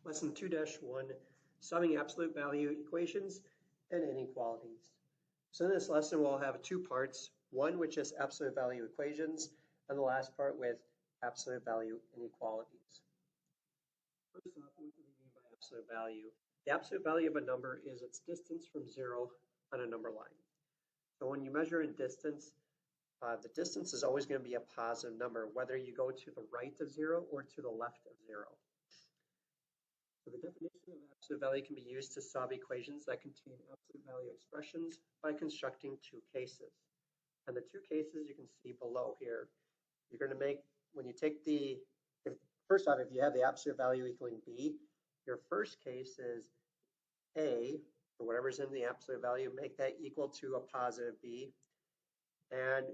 Lesson 2-1, solving absolute value equations and inequalities. So in this lesson, we'll have two parts, one which is absolute value equations, and the last part with absolute value inequalities. First off, what do we mean by absolute value? The absolute value of a number is its distance from zero on a number line. So when you measure in distance, the distance is always going to be a positive number, whether you go to the right of zero or to the left of zero. So the definition of absolute value can be used to solve equations that contain absolute value expressions by constructing two cases. And the two cases you can see below here. You're going to make, when you take first off, if you have the absolute value equaling b, your first case is a, or whatever's in the absolute value, make that equal to a positive b. And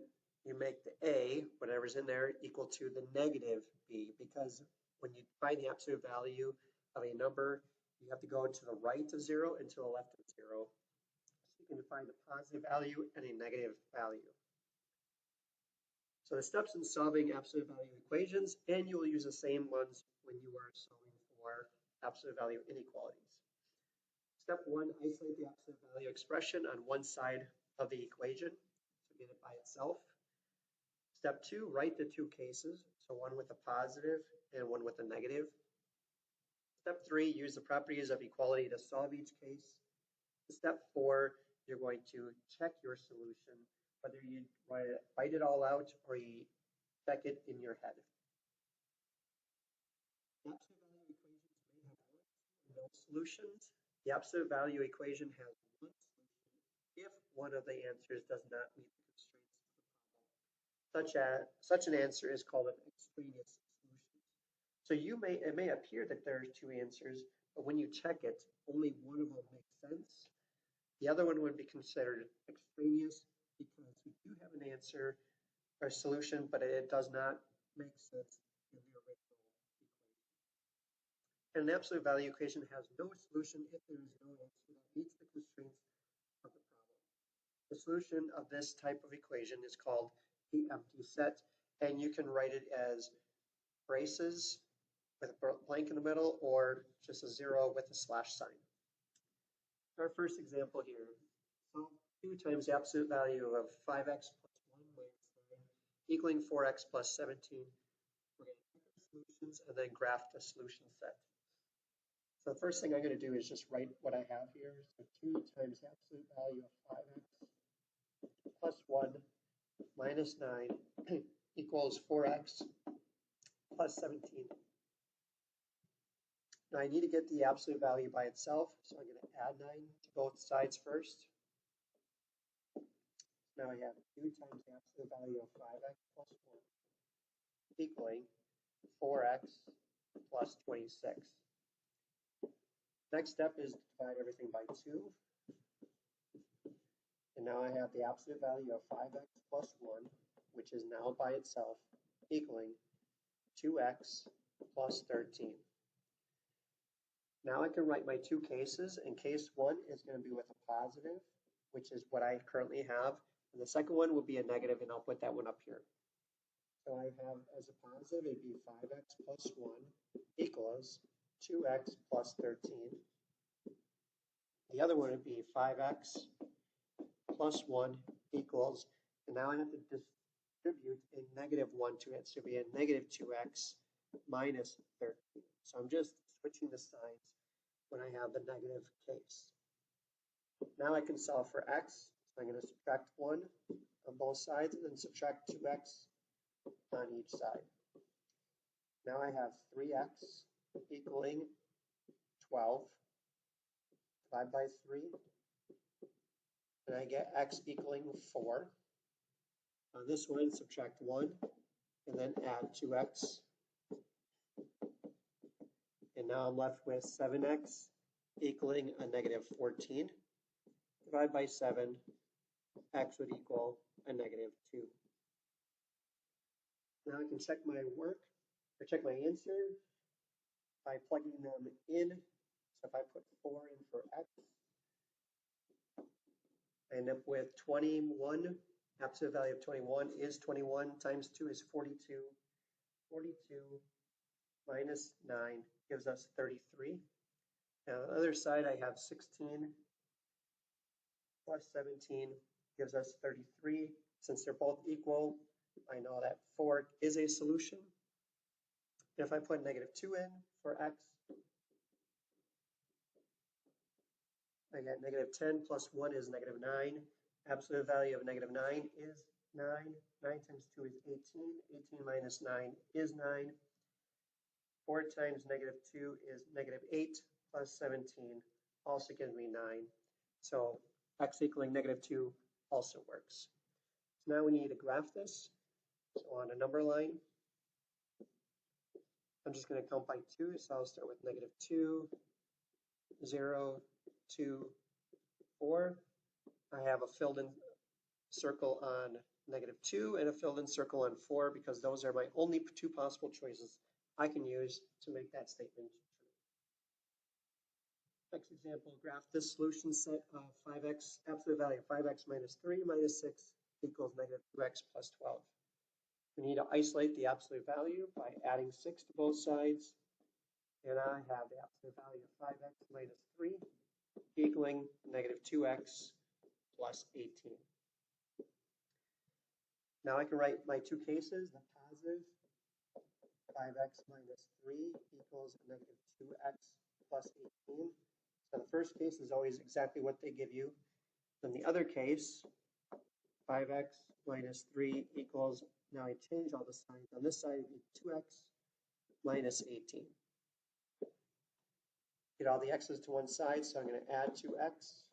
you make the a, whatever's in there, equal to the negative b, because when you find the absolute value of a number, you have to go to the right of zero and to the left of zero. So you can find a positive value and a negative value. So the steps in solving absolute value equations, and you will use the same ones when you are solving for absolute value inequalities. Step one, isolate the absolute value expression on one side of the equation, so get it by itself. Step two, write the two cases, so one with a positive and one with a negative. Step three, use the properties of equality to solve each case. Step four, you're going to check your solution, whether you write it all out or you check it in your head. Absolute value equations may have one or no solutions. The absolute value equation has one solution if one of the answers does not meet the constraints of the problem. Such an answer is called an extraneous solution. So it may appear that there are two answers, but when you check it, only one of them makes sense. The other one would be considered extraneous because we do have an answer or solution, but it does not make sense in the original equation. And an absolute value equation has no solution if there is no answer that meets the constraints of the problem. The solution of this type of equation is called the empty set, and you can write it as braces with a blank in the middle, or just a zero with a slash sign. Our first example here, solve 2 times the absolute value of 5x plus 1 minus 9 equaling 4x plus 17. We're going to check the solutions and then graph the solution set. So the first thing I'm going to do is just write what I have here. So 2 times the absolute value of 5x plus 1 minus 9 equals 4x plus 17. Now I need to get the absolute value by itself, so I'm going to add 9 to both sides first. Now I have 2 times the absolute value of 5x plus 1 equaling 4x plus 26. Next step is to divide everything by 2. And now I have the absolute value of 5x plus 1, which is now by itself, equaling 2x plus 13. Now I can write my two cases, and case 1 is going to be with a positive, which is what I currently have, and the second one will be a negative, and I'll put that one up here. So I have as a positive, it'd be 5x plus 1 equals 2x plus 13. The other one would be 5x plus 1 equals, and now I have to distribute a negative 1 to it, so it'd be a negative 2x minus 13. So I'm just switching the signs when I have the negative case. Now I can solve for x. So I'm going to subtract 1 on both sides and then subtract 2x on each side. Now I have 3x equaling 12. Divide by 3. And I get x equaling 4. On this one, subtract 1 and then add 2x. And now I'm left with 7x equaling a negative 14. Divide by 7, x would equal a negative 2. Now I can check my work, or check my answer by plugging them in. So if I put 4 in for x, I end up with 21. Absolute value of 21 is 21 times 2 is 42. 42 minus 9 gives us 33. Now on the other side, I have 16 plus 17 gives us 33. Since they're both equal, I know that 4 is a solution. If I put negative 2 in for x, I get negative 10 plus 1 is negative 9. Absolute value of negative 9 is 9. 9 times 2 is 18. 18 minus 9 is 9. 4 times negative 2 is negative 8 plus 17 also gives me 9. So x equaling negative 2 also works. So now we need to graph this. So on a number line, I'm just going to count by 2. So I'll start with negative 2, 0, 2, 4. I have a filled in circle on negative 2 and a filled in circle on 4 because those are my only two possible choices I can use to make that statement true. Next example, graph this solution set of 5x, absolute value of 5x minus 3 minus 6 equals negative 2x plus 12. We need to isolate the absolute value by adding 6 to both sides. And I have the absolute value of 5x minus 3 equaling negative 2x plus 18. Now I can write my two cases, the positive 5x minus 3 equals negative 2x plus 18. So the first case is always exactly what they give you. Then the other case, 5x minus 3 equals, now I change all the signs. On this side, it would be 2x minus 18. Get all the x's to one side, so I'm going to add 2x.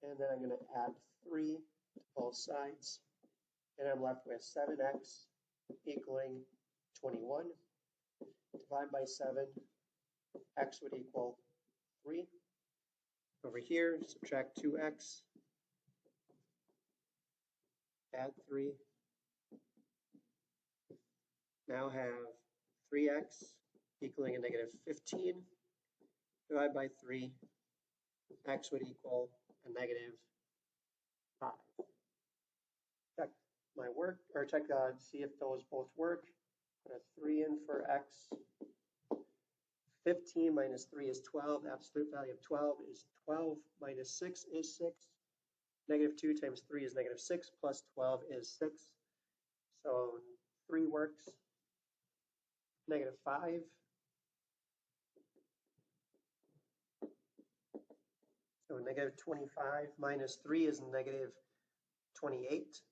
And then I'm going to add 3 to both sides. And I'm left with 7x equaling 21. Divide by 7, x would equal 3. Over here, subtract 2x, add 3. Now have 3x equaling a negative 15. Divide by 3, x would equal a negative 5. Check my work, or check see if those both work. Put a 3 in for x. 15 minus 3 is 12. Absolute value of 12 is 12 minus 6 is 6. Negative 2 times 3 is negative 6 plus 12 is 6. So 3 works. Negative 5. So negative 25 minus 3 is negative 28.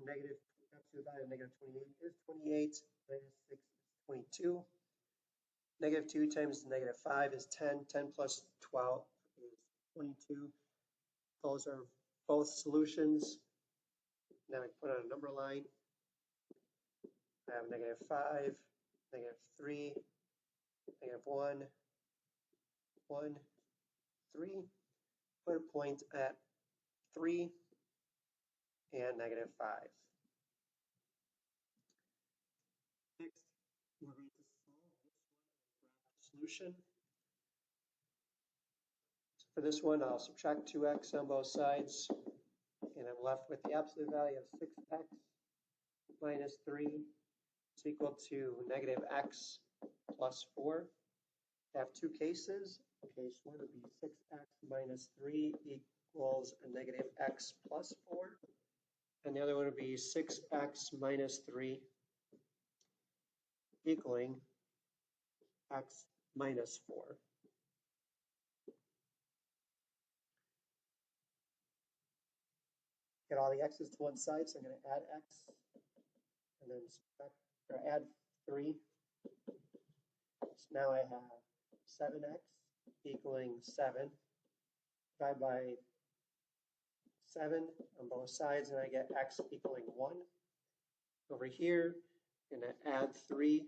Negative absolute value of negative 28 is 28. Minus 6 is 22. Negative 2 times negative 5 is 10. 10 plus 12 is 22. Those are both solutions. Now I put on a number line. I have negative 5, negative 3, negative 1, 1, 3. Put a point at 3 and negative 5. Next, we're going to solve this one and graph the solution. So for this one, I'll subtract 2x on both sides, and I'm left with the absolute value of 6x minus 3 is equal to negative x plus 4. I have two cases. Case 1 would be 6x minus 3 equals a negative x plus 4. And the other one would be 6x minus 3 equaling x minus 4. Get all the x's to one side, so I'm going to add x and then subtract, or add 3. So now I have 7x equaling 7. Divide by 7 on both sides, and I get x equaling 1. Over here, I'm going to add 3,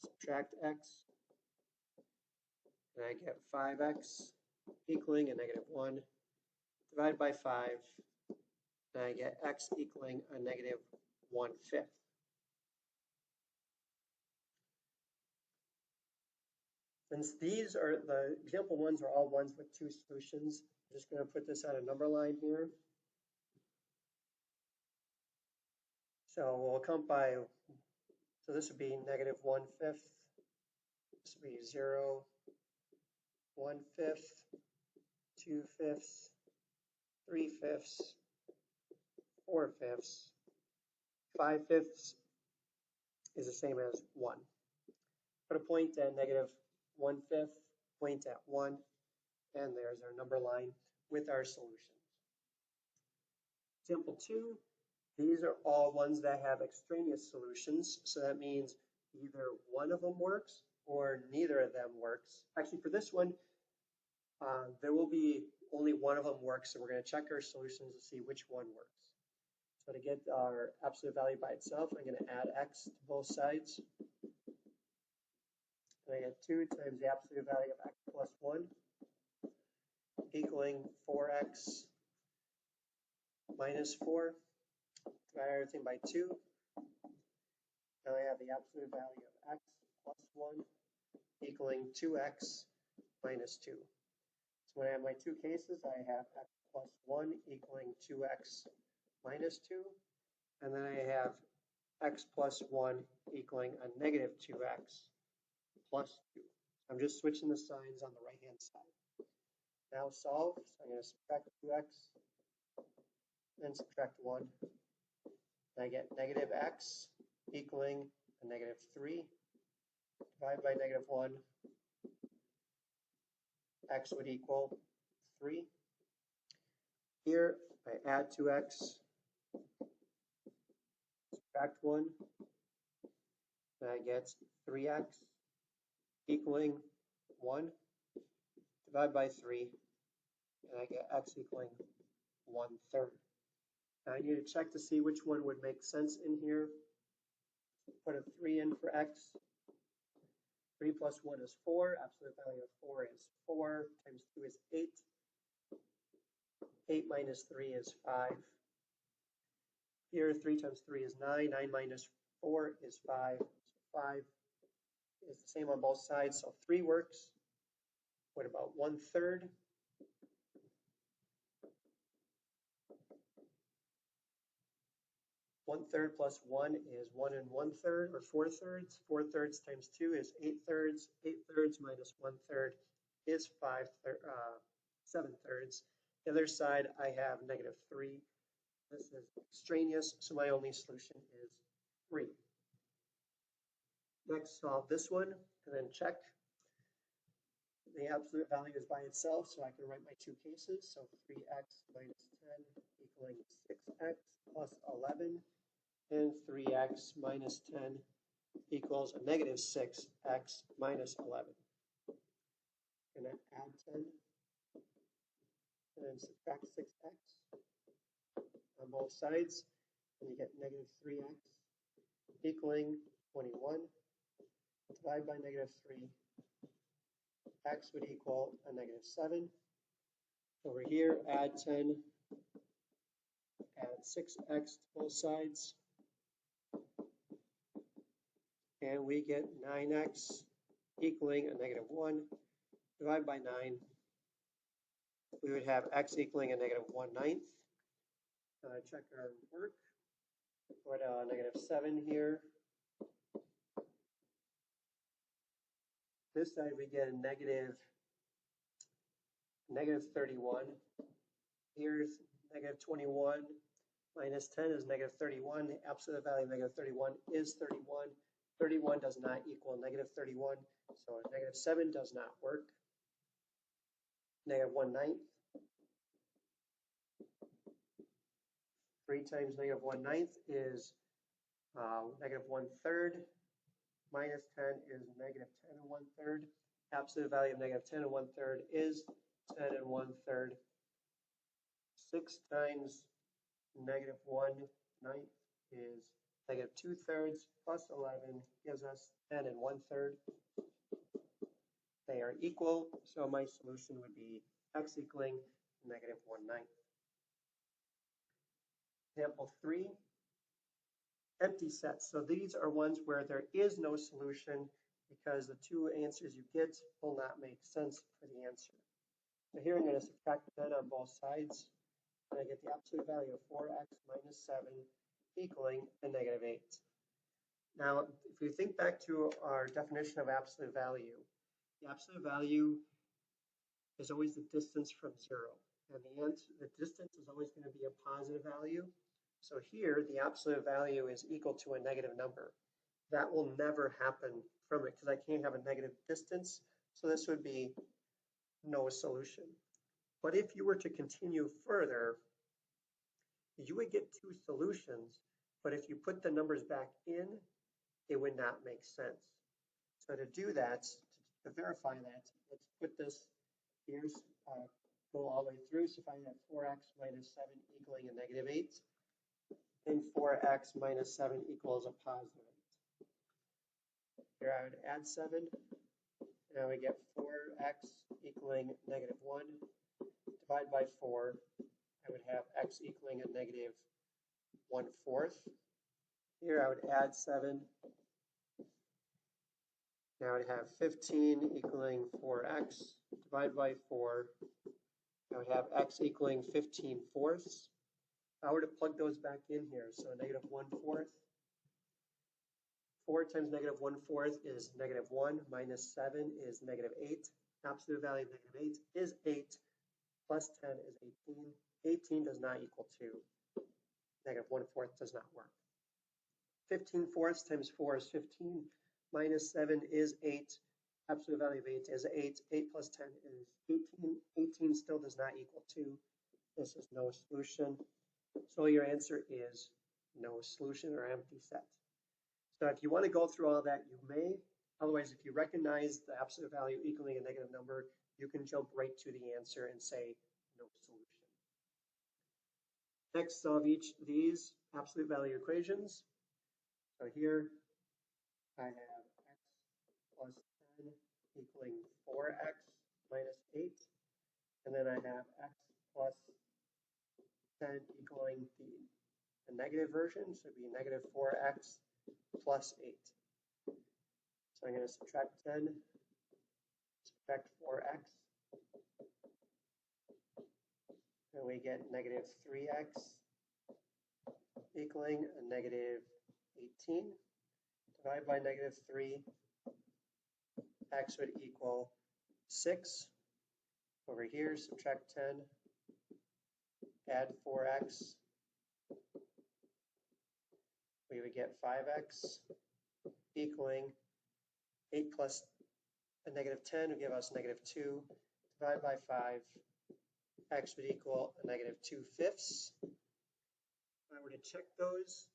subtract x, and I get 5x equaling a negative 1. Divide by 5, and I get x equaling a negative 1/5. Since these are the example ones are all ones with two solutions, I'm just going to put this on a number line here. So we'll count by, So this would be negative 1/5. This would be 0, 1/5, 2/5, 3/5, 4/5. 5/5 is the same as 1. Put a point at negative 1/5, point at 1, and there's our number line with our solutions. Example 2, these are all ones that have extraneous solutions. So that means either one of them works or neither of them works. Actually, for this one, there will be only one of them works. So we're going to check our solutions to see which one works. So to get our absolute value by itself, I'm going to add x to both sides. And I get 2 times the absolute value of x plus 1 equaling 4x minus 4. Divide everything by 2. Now I have the absolute value of x plus 1 equaling 2x minus 2. So when I have my two cases, I have x plus 1 equaling 2x minus 2. And then I have x plus 1 equaling a negative 2x plus 2. I'm just switching the signs on the right-hand side. Now solve. So I'm going to subtract 2x, then subtract 1. And I get negative x equaling a negative 3. Divide by negative 1. X would equal 3. Here, I add 2x, subtract 1, and I get 3x equaling 1. Divide by 3, and I get x equaling 1/3. Now I need to check to see which one would make sense in here. Put a 3 in for x. 3 plus 1 is 4. Absolute value of 4 is 4. Times 2 is 8. 8 minus 3 is 5. Here, 3 times 3 is 9. 9 minus 4 is 5. So 5 is the same on both sides. So 3 works. What about 1/3? 1/3 plus 1 is 1 1/3, or 4/3. 4/3 times 2 is 8/3. 8/3 minus 1/3 is 7/3. The other side, I have negative 3. This is extraneous, so my only solution is 3. Next, solve this one, and then check. The absolute value is by itself, so I can write my two cases. So 3x minus 10 equaling 6x plus 11. And 3x minus 10 equals a negative 6x minus 11. I'm going to add 10 and then subtract 6x on both sides, and you get negative 3x equaling 21. Divide by negative 3, x would equal a negative 7. Over here, add 10, add 6x to both sides, and we get 9x equaling a negative 1. Divide by 9, we would have x equaling a negative 1/9. Check our work. Put a negative 7 here. This side we get a negative 31. Here's negative 21. Minus 10 is negative 31. The absolute value of negative 31 is 31. 31 does not equal negative 31, so a negative 7 does not work. Negative 1/9. 3 times negative 1/9 is negative 1/3. Minus 10 is negative 10 1/3. Absolute value of negative 10 1/3 is 10 1/3. 6 times negative 1/9 is negative 2/3 plus 11 gives us 10 1/3. They are equal, so my solution would be x equaling negative 1/9. Example 3, empty sets. So these are ones where there is no solution because the two answers you get will not make sense for the answer. So here I'm going to subtract 10 on both sides, and I get the absolute value of 4x minus 7 equaling a negative 8. Now, if we think back to our definition of absolute value, the absolute value is always the distance from zero. And the distance is always going to be a positive value. So here, the absolute value is equal to a negative number. That will never happen from it because I can't have a negative distance. So this would be no solution. But if you were to continue further, you would get two solutions. But if you put the numbers back in, it would not make sense. So to do that, to verify that, let's put this here, go all the way through. So find that 4x minus 7 equaling a negative 8, and 4x minus 7 equals a positive 8. Here I would add 7. Now we get 4x equaling negative 1. Divide by 4. I would have x equaling a negative 1/4. Here I would add 7. Now I would have 15 equaling 4x. Divide by 4. I would have x equaling 15/4. If I were to plug those back in here, so negative 1/4. 4 times negative 1/4 is negative 1, minus 7 is negative 8. Absolute value of negative 8 is 8, plus 10 is 18. 18 does not equal 2. Negative 1/4 does not work. 15/4 times 4 is 15, minus 7 is 8. Absolute value of 8 is 8. 8 plus 10 is 18. 18 still does not equal 2. This is no solution. So your answer is no solution or empty set. So if you want to go through all that, you may. Otherwise, if you recognize the absolute value equaling a negative number, you can jump right to the answer and say no solution. Next, solve each of these absolute value equations. So here I have x plus 10 equaling 4x minus 8. And then I have x plus 10 equaling the negative version, so it'd be negative 4x plus 8. So I'm going to subtract 10, subtract 4x, and we get negative 3x equaling a negative 18. Divide by negative 3, x would equal 6. Over here, subtract 10, add 4x, we would get 5x equaling 8 plus a negative 10 would give us negative 2. Divide by 5, x would equal a negative 2/5. If I were to check those,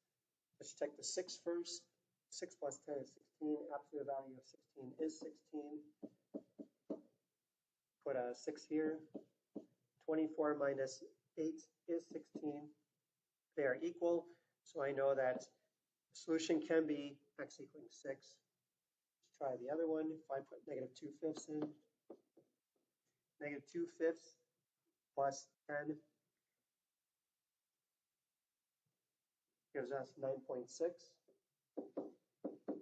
let's check the 6 first. 6 plus 10 is 16. Absolute value of 16 is 16. Put a 6 here. 24 minus 8 is 16. They are equal, so I know that the solution can be x equaling 6. Let's try the other one. If I put negative 2/5 in, negative 2/5 plus 10 gives us 9.6.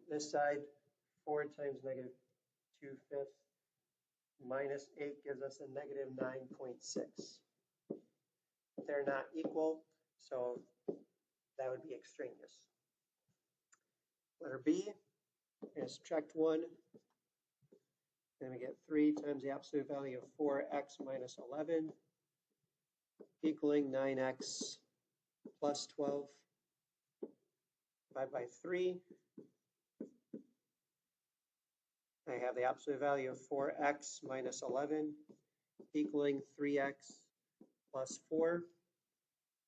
This side, 4 times negative 2/5 minus 8 gives us a negative 9.6. They're not equal, so that would be extraneous. Letter B, we're going to subtract 1. Then we get 3 times the absolute value of 4x minus 11 equaling 9x plus 12. Divide by 3. I have the absolute value of 4x minus 11 equaling 3x plus 4.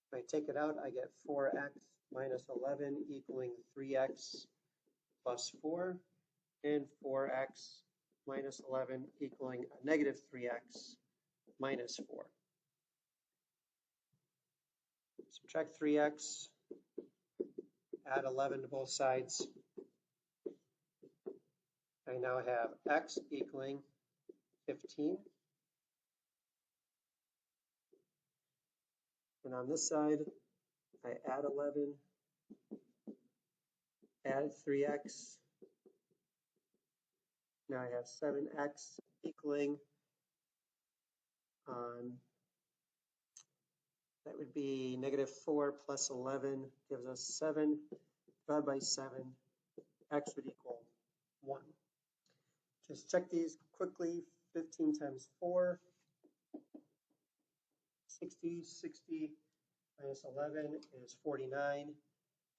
If I take it out, I get 4x minus 11 equaling 3x plus 4, and 4x minus 11 equaling a negative 3x minus 4. Subtract 3x, add 11 to both sides. I now have x equaling 15. And on this side, I add 11, add 3x. Now I have 7x equaling, that would be negative 4 plus 11 gives us 7. Divided by 7, x would equal 1. Just check these quickly. 15 times 4, 60. 60 minus 11 is 49.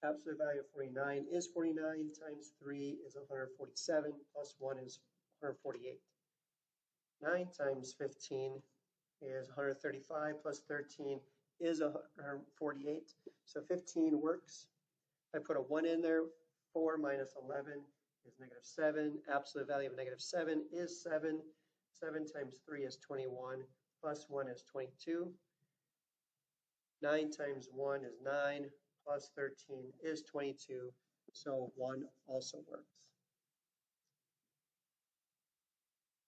Absolute value of 49 is 49 times 3 is 147 plus 1 is 148. 9 times 15 is 135 plus 13 is 148. So 15 works. I put a 1 in there. 4 minus 11 is -7. Absolute value of -7 is 7. 7 times 3 is 21 plus 1 is 22. 9 times 1 is 9 plus 13 is 22. So 1 also works.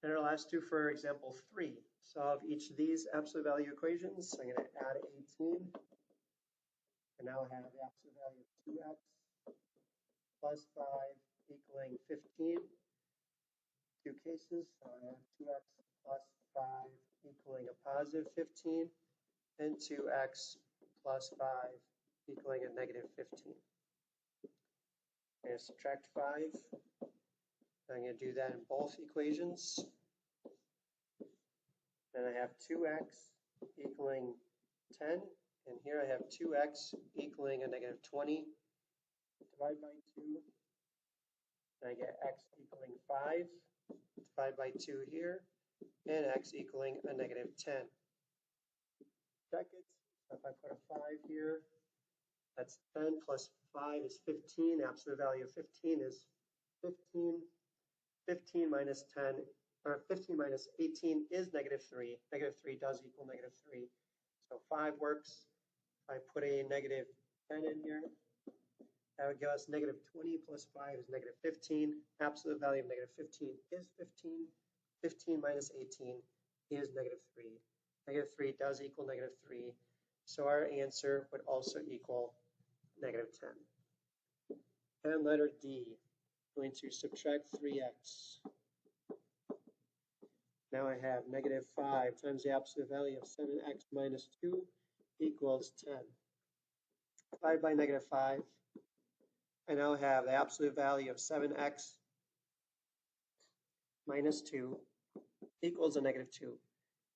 And our last two for example 3. Solve each of these absolute value equations. So I'm going to add 18. And now I have the absolute value of 2x plus 5 equaling 15. Two cases. So I have 2x plus 5 equaling a positive 15. And 2x plus 5 equaling a negative 15. I'm going to subtract 5. I'm going to do that in both equations. Then I have 2x equaling 10. And here I have 2x equaling a negative 20. Divide by 2. And I get x equaling 5. Divide by 2 here. And x equaling a negative 10. Check it. So if I put a 5 here, that's 10 plus 5 is 15. Absolute value of 15 is 15. 15 minus 10, or 15 minus 18 is negative 3. Negative 3 does equal negative 3. So 5 works. If I put a negative 10 in here, that would give us negative 20 plus 5 is negative 15. Absolute value of negative 15 is 15. 15 minus 18 is negative 3. Negative 3 does equal negative 3. So our answer would also equal negative 10. And letter D, going to subtract 3x. Now I have negative 5 times the absolute value of 7x minus 2 equals 10. Divided by negative 5. I now have the absolute value of 7x minus 2 equals a negative 2.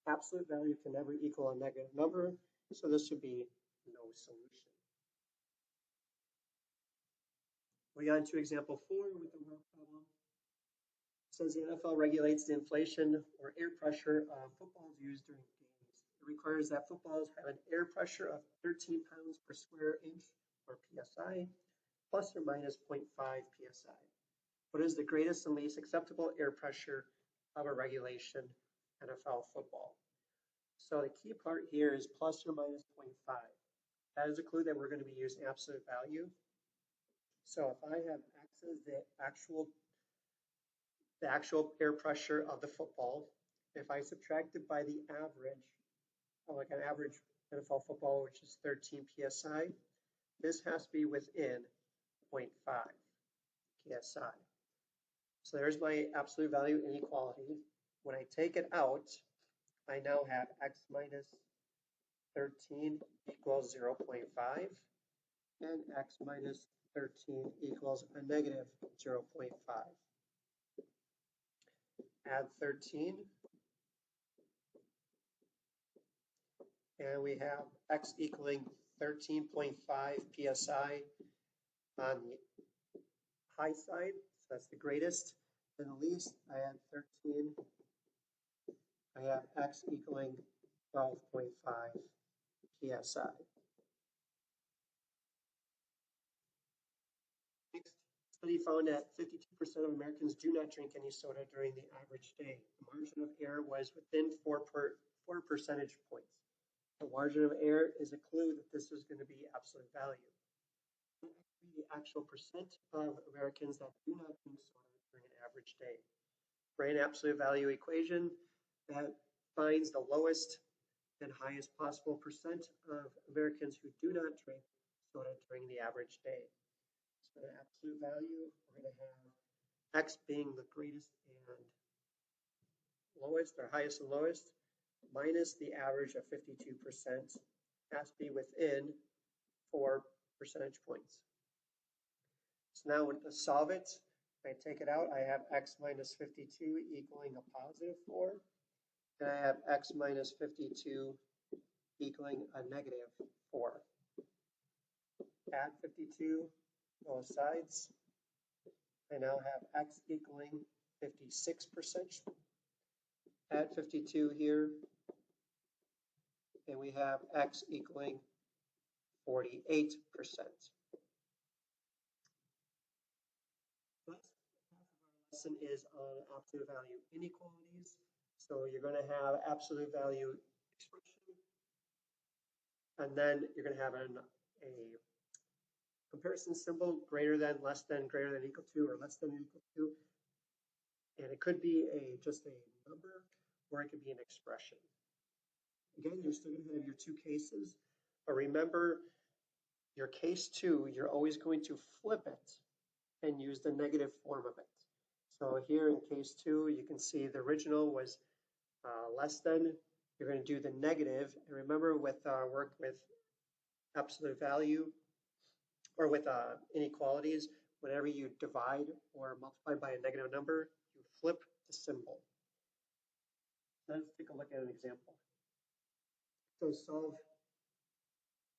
Absolute value can never equal a negative number, so this would be no solution. We got into example 4 with the work problem. It says the NFL regulates the inflation or air pressure of footballs used during games. It requires that footballs have an air pressure of 13 pounds per square inch, or PSI, plus or minus 0.5 PSI. What is the greatest and least acceptable air pressure of a regulation NFL football? So the key part here is plus or minus 0.5. That is a clue that we're going to be using absolute value. So if I have X as the actual air pressure of the football, if I subtract it by the average, like an average NFL football, which is 13 PSI, this has to be within 0.5 PSI. So there's my absolute value inequality. When I take it out, I now have X minus 13 equals 0.5 and X minus 13 equals a negative 0.5. Add 13 and we have X equaling 13.5 PSI on the high side, so that's the greatest. And the least, I add 13. I have X equaling 12.5 PSI. Next, study found that 52% of Americans do not drink any soda during the average day. The margin of error was within 4 percentage points. The margin of error is a clue that this is going to be absolute value. The actual percent of Americans that do not drink soda during an average day. For an absolute value equation that finds the lowest and highest possible percent of Americans who do not drink soda during the average day. So the absolute value, we're going to have X being the greatest and lowest, or highest and lowest, minus the average of 52%, has to be within 4 percentage points. So now to solve it, if I take it out, I have x minus 52 equaling a positive 4. And I have x minus 52 equaling a negative 4. Add 52 both sides. I now have x equaling 56%. Add 52 here, and we have x equaling 48%. Last half of our lesson is on absolute value inequalities. So you're going to have absolute value expression, and then you're going to have a comparison symbol, greater than, less than, greater than, equal to, or less than, equal to. And it could be just a number, or it could be an expression. Again, you're still going to have your two cases, but remember your case 2, you're always going to flip it and use the negative form of it. So here in case 2, you can see the original was less than. You're going to do the negative. And remember with work with absolute value or with inequalities, whenever you divide or multiply by a negative number, you flip the symbol. Let's take a look at an example. So solve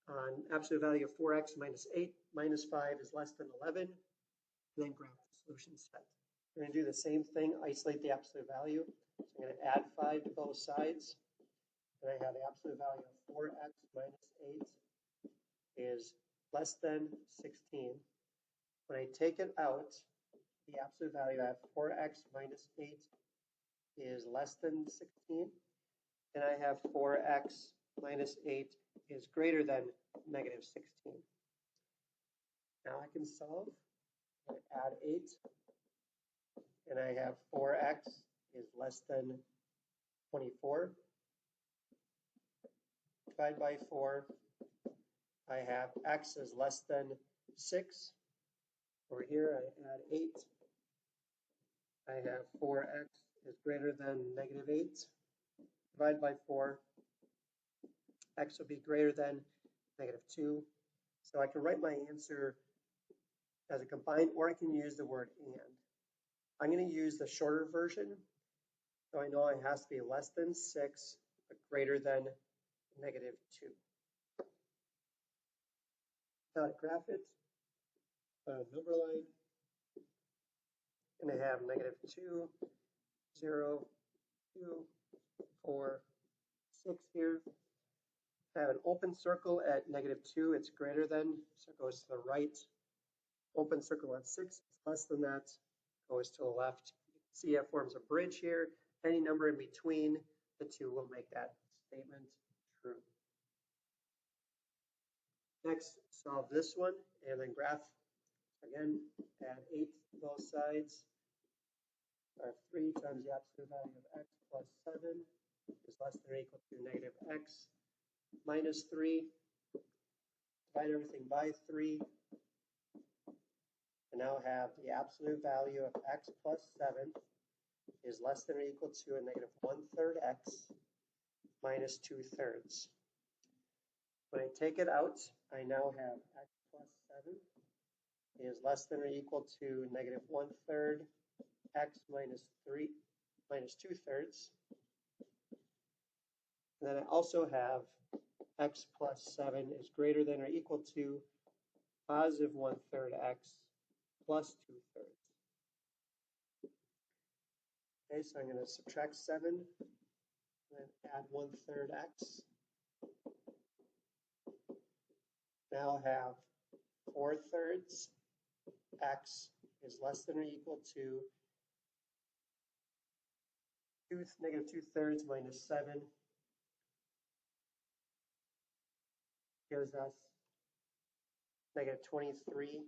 on absolute value of 4x minus 8 minus 5 is less than 11, and then graph the solution set. We're going to do the same thing, isolate the absolute value. So I'm going to add 5 to both sides, and I have the absolute value of 4x minus 8 is less than 16. When I take it out, the absolute value I have 4x minus 8 is less than 16, and I have 4x minus 8 is greater than negative 16. Now I can solve. I add 8, and I have 4x is less than 24. Divide by 4. I have x is less than 6. Over here, I add 8. I have 4x is greater than negative 8. Divide by 4. X will be greater than negative 2. So I can write my answer as a combined, or I can use the word and. I'm going to use the shorter version. So I know it has to be less than 6, but greater than negative 2. Now to graph it, number line, and I have negative 2, 0, 2, 4, 6 here. I have an open circle at negative 2, it's greater than, so it goes to the right. Open circle at 6, less than that, goes to the left. You can see it forms a bridge here. Any number in between the two will make that statement true. Next, solve this one and then graph. Again, add 8 to both sides. I have 3 times the absolute value of x plus 7 is less than or equal to negative x minus 3. Divide everything by 3. And now have the absolute value of x plus 7 is less than or equal to a negative 1/3 x minus 2/3. When I take it out, I now have x plus 7 is less than or equal to negative 1/3 x minus 3 minus 2/3. And then I also have x plus 7 is greater than or equal to positive 1/3 x plus 2/3. Okay, so I'm going to subtract 7 and then add 1/3 x. Now have 4/3 x is less than or equal to negative 2/3 minus 7 gives us negative 23/3.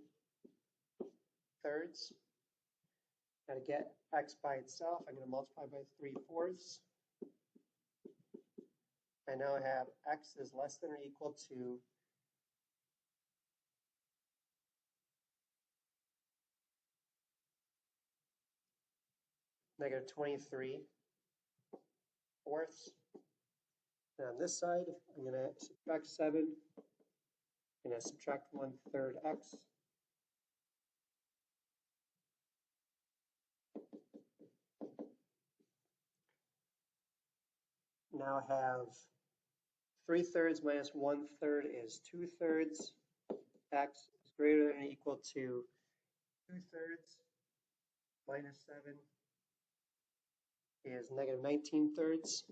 Now to get x by itself, I'm going to multiply by 3/4. I now have x is less than or equal to negative 23/4. And on this side, I'm going to subtract 7. I'm going to subtract 1/3 x. now have 3/3 minus 1/3 is 2/3. X is greater than or equal to 2/3 minus 7 is negative 19/3.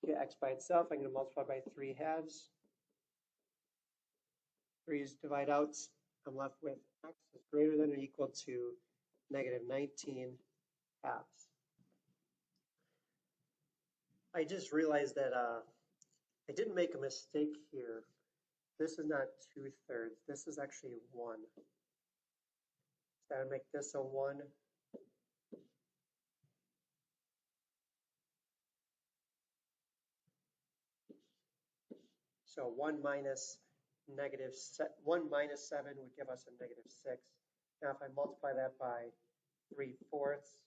Get x by itself, I'm going to multiply by 3/2. 3's divide out, I'm left with x is greater than or equal to negative 19/2. I just realized that I didn't make a mistake here. This is not 2/3. This is actually 1. So I would make this a 1. So 1 minus 7 would give us a negative 6. Now if I multiply that by 3/4,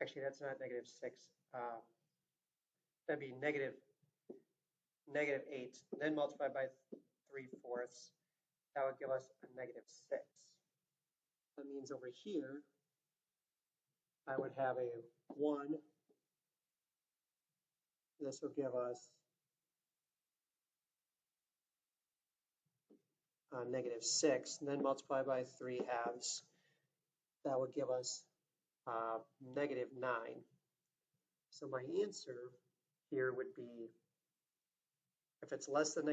actually that's not negative 6. That'd be negative 8. Then multiply by 3/4. That would give us a negative 6. That means over here, I would have a 1. This will give us a negative 6. And then multiply by 3/2. That would give us negative 9. So my answer here would be, if it's less than or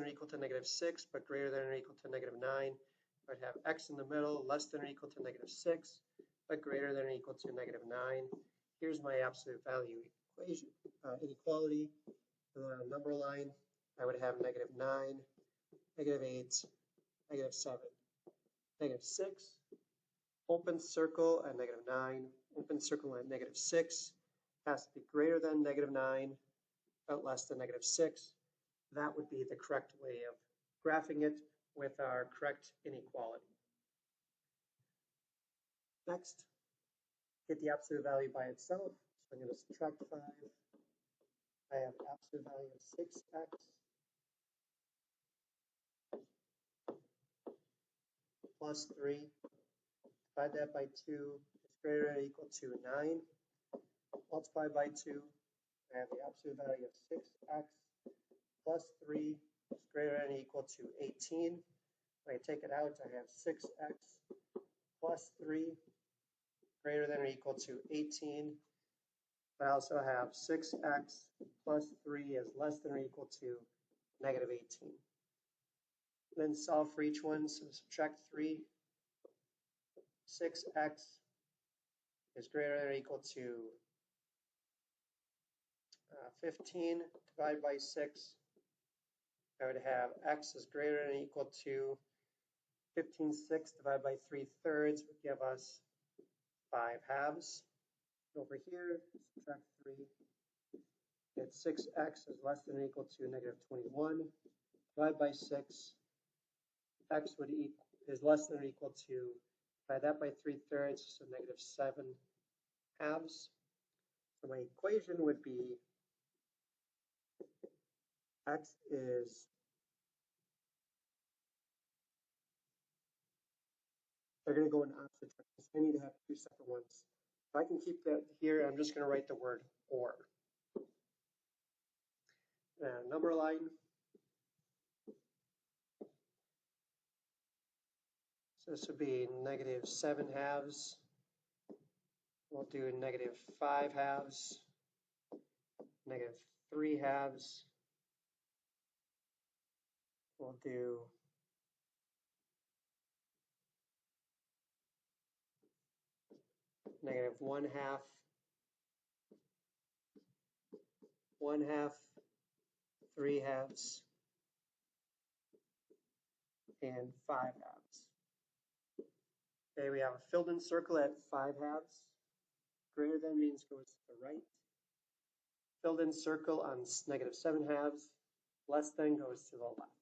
equal to negative 6, but greater than or equal to negative 9, I'd have x in the middle, less than or equal to negative 6, but greater than or equal to negative 9. Here's my absolute value equation, inequality. And on a number line, I would have negative 9, negative 8, negative 7, negative 6, open circle at negative 9, open circle at negative 6, has to be greater than negative 9, but less than negative 6. That would be the correct way of graphing it with our correct inequality. Next, get the absolute value by itself. So I'm going to subtract 5. I have absolute value of 6x plus 3. Divide that by 2. It's greater than or equal to 9. Multiply by 2. I have the absolute value of 6x plus 3 is greater than or equal to 18. When I take it out, I have 6x plus 3 greater than or equal to 18. I also have 6x plus 3 is less than or equal to negative 18. Then solve for each one, so subtract 3. 6x is greater than or equal to 15. Divide by 6. I would have x is greater than or equal to 15/6 divided by 3/3 would give us 5/2. Over here, subtract 3. Get 6x is less than or equal to negative 21. Divide by 6. X is less than or equal to, divide that by 3/3, so negative 7/2. So my equation would be x is, they're going to go in opposite directions. I need to have 2 separate ones. If I can keep that here, I'm just going to write the word or. Number line. So this would be negative 7/2. We'll do negative 5/2, negative 3/2. We'll do negative 1/2, 1/2, 3/2, and 5/2. Okay, we have a filled in circle at 5/2. Greater than means goes to the right. Filled in circle on negative 7/2. Less than goes to the left.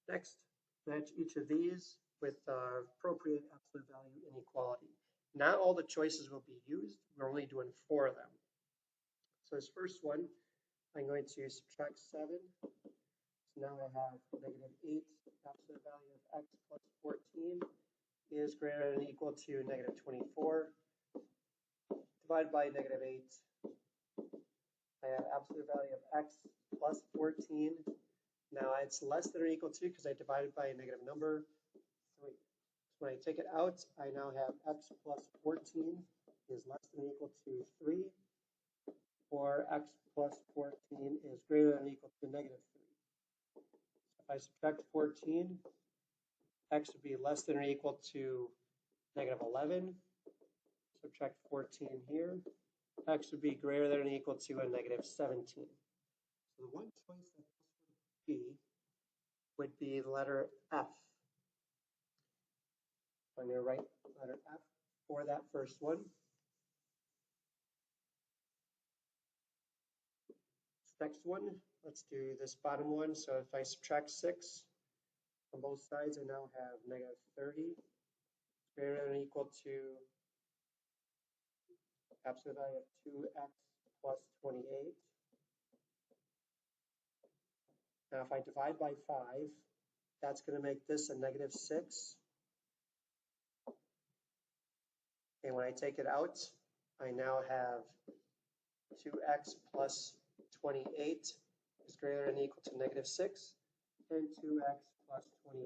Next, match each of these with appropriate absolute value inequality. Not all the choices will be used. We're only doing 4 of them. So this first one, I'm going to subtract 7. So now I have negative 8, absolute value of x plus 14 is greater than or equal to negative 24. Divided by negative 8. I have absolute value of x plus 14. Now it's less than or equal to, because I divided by a negative number, 3. So when I take it out, I now have x plus 14 is less than or equal to 3, or x plus 14 is greater than or equal to negative 3. So if I subtract 14, x would be less than or equal to negative 11. Subtract 14 here. X would be greater than or equal to a negative 17. So the one choice that this would be the letter F. I'm going to write letter F for that first one. Next one, let's do this bottom one. So if I subtract 6 on both sides, I now have negative 30, greater than or equal to absolute value of 2x plus 28. Now if I divide by 5, that's going to make this a negative 6. And when I take it out, I now have 2x plus 28 is greater than or equal to negative 6, and 2x plus 28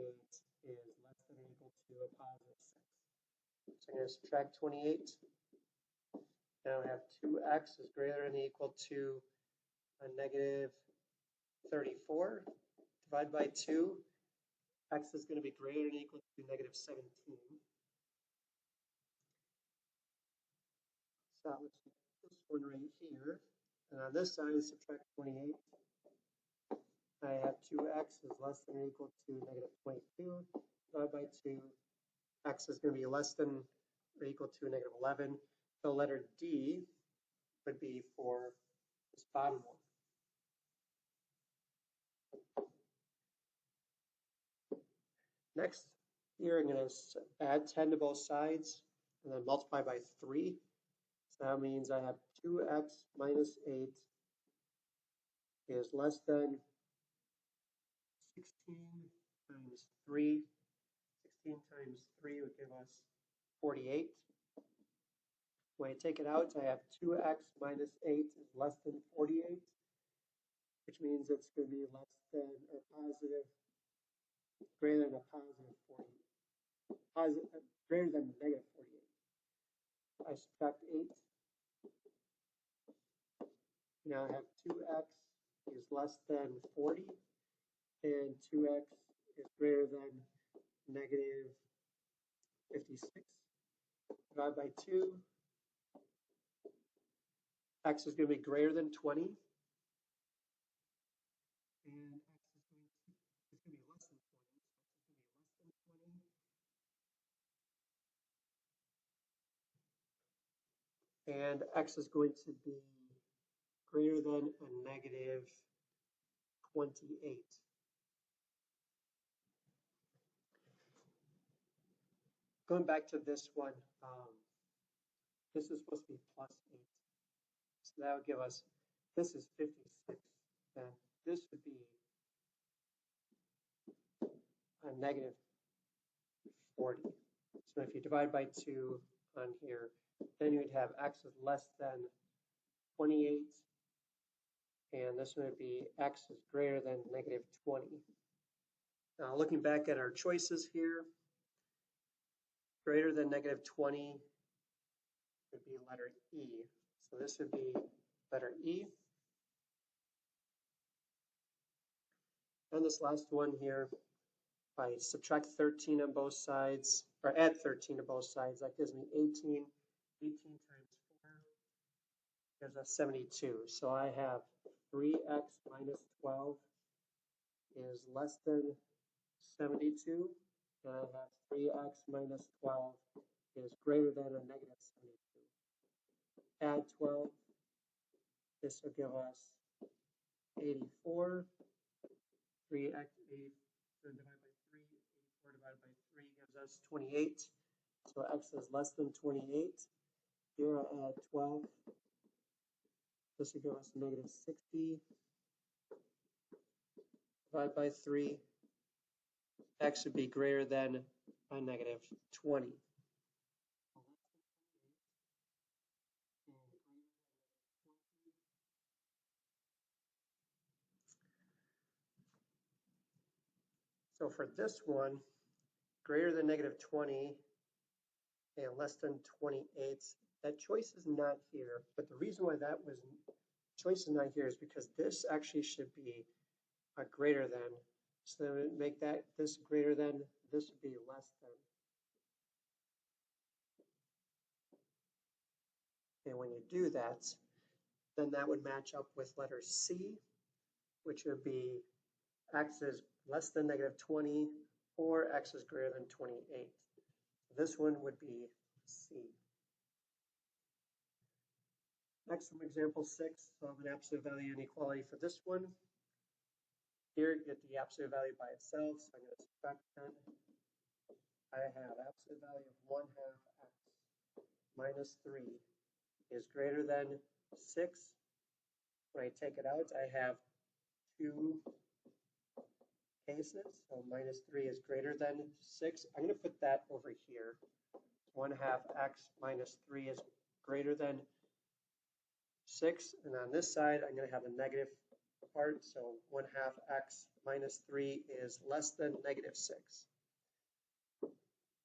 is less than or equal to a positive 6. So I'm going to subtract 28. Now I have 2x is greater than or equal to a negative 34. Divide by 2. X is going to be greater than or equal to negative 17. So let's do this one right here. And on this side, subtract 28. I have 2x is less than or equal to negative 22. Divided by 2. X is going to be less than or equal to negative 11. The letter D would be for this bottom one. Next, here I'm going to add 10 to both sides and then multiply by 3. So that means I have 2x minus 8 is less than 16 times 3. 16 times 3 would give us 48. When I take it out, I have 2x minus 8 is less than 48, which means it's going to be less than or positive, greater than a positive 40, greater than negative 48. I subtract 8. Now I have 2x is less than 40, and 2x is greater than negative 56. Divide by 2. X is going to be greater than 20. And x is going to be less than 20. So x is going to be less than 20. And x is going to be greater than a negative 28. Going back to this one, this is supposed to be plus 8. So that would give us, this is 56. Then this would be a negative 40. So if you divide by 2 on here, then you would have x is less than 28. And this one would be x is greater than negative 20. Now looking back at our choices here, greater than negative 20 would be letter E. So this would be letter E. And this last one here, if I subtract 13 on both sides, or add 13 to both sides, that gives me 18. 18 times 4 gives us 72. So I have 3x minus 12 is less than 72. And I have 3x minus 12 is greater than or negative 72. Add 12. This will give us 84. 3x, 8, so divide by 3. 84 divided by 3 gives us 28. So x is less than 28. Here I add 12. This will give us negative 60. divided by 3, x would be greater than a negative 20. So for this one, greater than negative 20 and less than 28, that choice is not here. But the reason why that was choice is not here is because this actually should be a greater than. So then we make that this greater than, this would be less than. And when you do that, then that would match up with letter C, which would be x is less than negative 20 or x is greater than 28. This one would be C. Next, from example 6, solve an absolute value inequality for this one. Here, get the absolute value by itself, so I'm going to subtract 10. I have absolute value of 1/2 x minus 3 is greater than 6. When I take it out, I have 2 cases, so minus 3 is greater than 6. I'm going to put that over here. 1/2 x minus 3 is greater than 6, and on this side I'm going to have a negative part, so 1/2 x minus 3 is less than negative 6.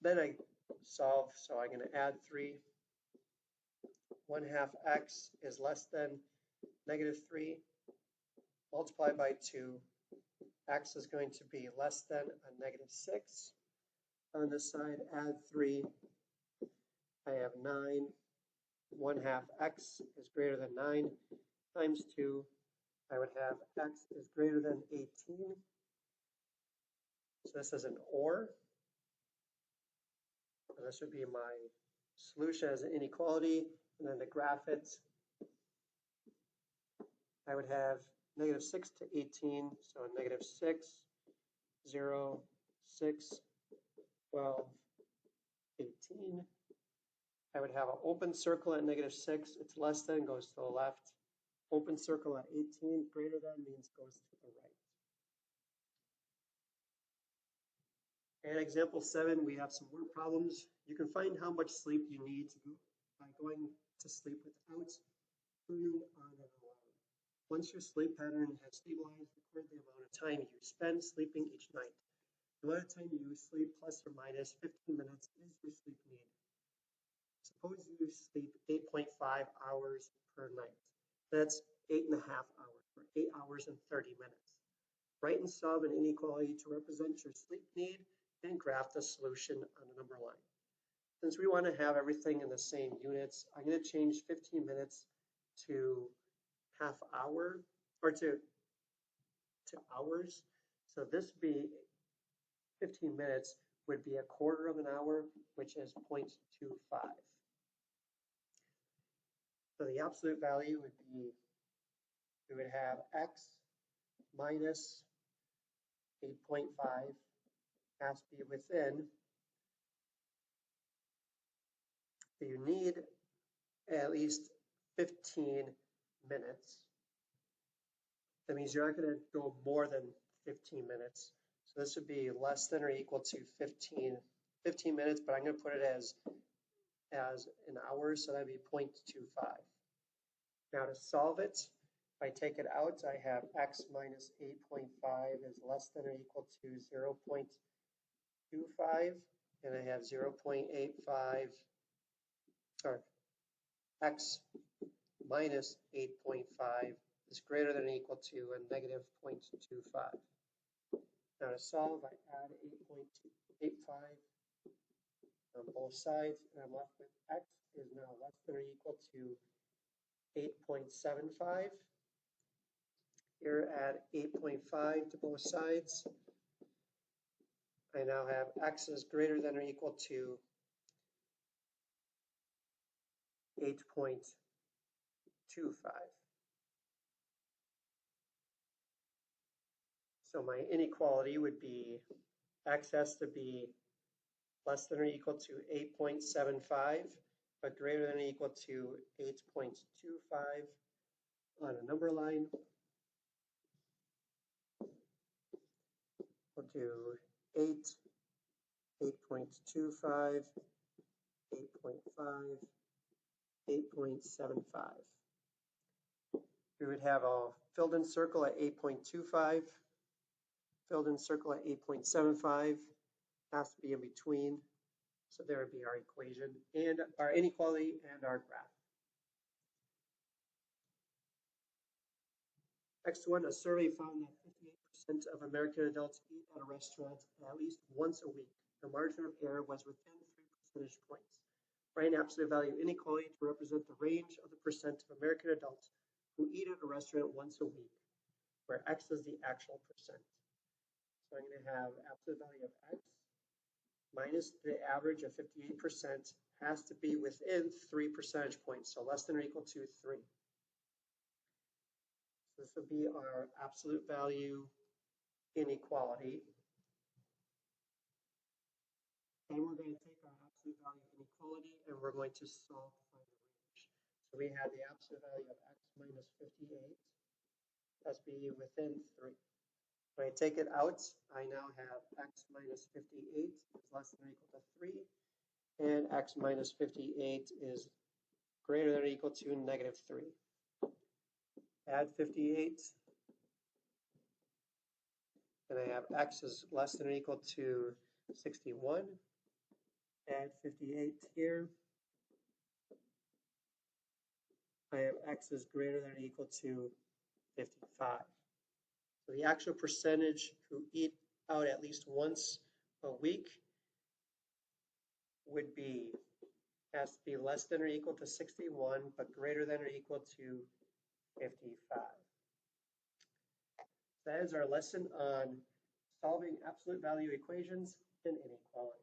Then I solve, so I'm going to add 3. 1/2 x is less than negative 3, multiplied by 2. X is going to be less than a negative 6. On this side, add 3. I have 9. 1/2 x is greater than 9 times 2. I would have x is greater than 18. So this is an OR. And this would be my solution as an inequality. And then to graph it, I would have negative 6 to 18. So negative 6, 0, 6, 12, 18. I would have an open circle at negative 6. It's less than, goes to the left. Open circle at 18, greater than means goes to the right. And example 7, we have some word problems. You can find how much sleep you need to go by going to sleep without turning on an alarm. Once your sleep pattern has stabilized, record the amount of time you spend sleeping each night. The amount of time you sleep plus or minus 15 minutes is your sleep need. Suppose you sleep 8.5 hours per night. That's 8.5 hours, or 8 hours and 30 minutes. Write and solve an inequality to represent your sleep need and graph the solution on a number line. Since we want to have everything in the same units, I'm going to change 15 minutes to half hour, or to hours. So this would be 15 minutes would be a quarter of an hour, which is 0.25. So the absolute value would be, we would have x minus 8.5 has to be within. So you need at least 15 minutes. That means you're not going to go more than 15 minutes. So this would be less than or equal to 15 minutes, but I'm going to put it as an hour, so that'd be 0.25. Now to solve it, if I take it out, I have x minus 8.5 is less than or equal to 0.25, and I have 0.85, sorry, x minus 8.5 is greater than or equal to a negative 0.25. Now to solve, I add 8.85 on both sides, and I'm left with x is now less than or equal to 8.75. Here add 8.5 to both sides. I now have x is greater than or equal to 8.25. So my inequality would be x has to be less than or equal to 8.75, but greater than or equal to 8.25 on a number line. do 8, 8.25, 8.5, 8.75. We would have a filled in circle at 8.25, filled in circle at 8.75, has to be in between. So there would be our equation and our inequality and our graph. Next one, a survey found that 58% of American adults eat at a restaurant at least once a week. The margin of error was within 3 percentage points. Write an absolute value inequality to represent the range of the percent of American adults who eat at a restaurant once a week, where X is the actual percent. So I'm going to have absolute value of X minus the average of 58% has to be within 3 percentage points, so less than or equal to 3. So this would be our absolute value inequality. And we're going to take our absolute value inequality and we're going to solve to find the range. So we have the absolute value of X minus 58. That's be within 3. When I take it out, I now have X minus 58 is less than or equal to 3. And X minus 58 is greater than or equal to negative 3. Add 58. And I have X is less than or equal to 61. Add 58 here. I have X is greater than or equal to 55. So the actual percentage who eat out at least once a week would be, has to be less than or equal to 61, but greater than or equal to 55. That is our lesson on solving absolute value equations and inequalities.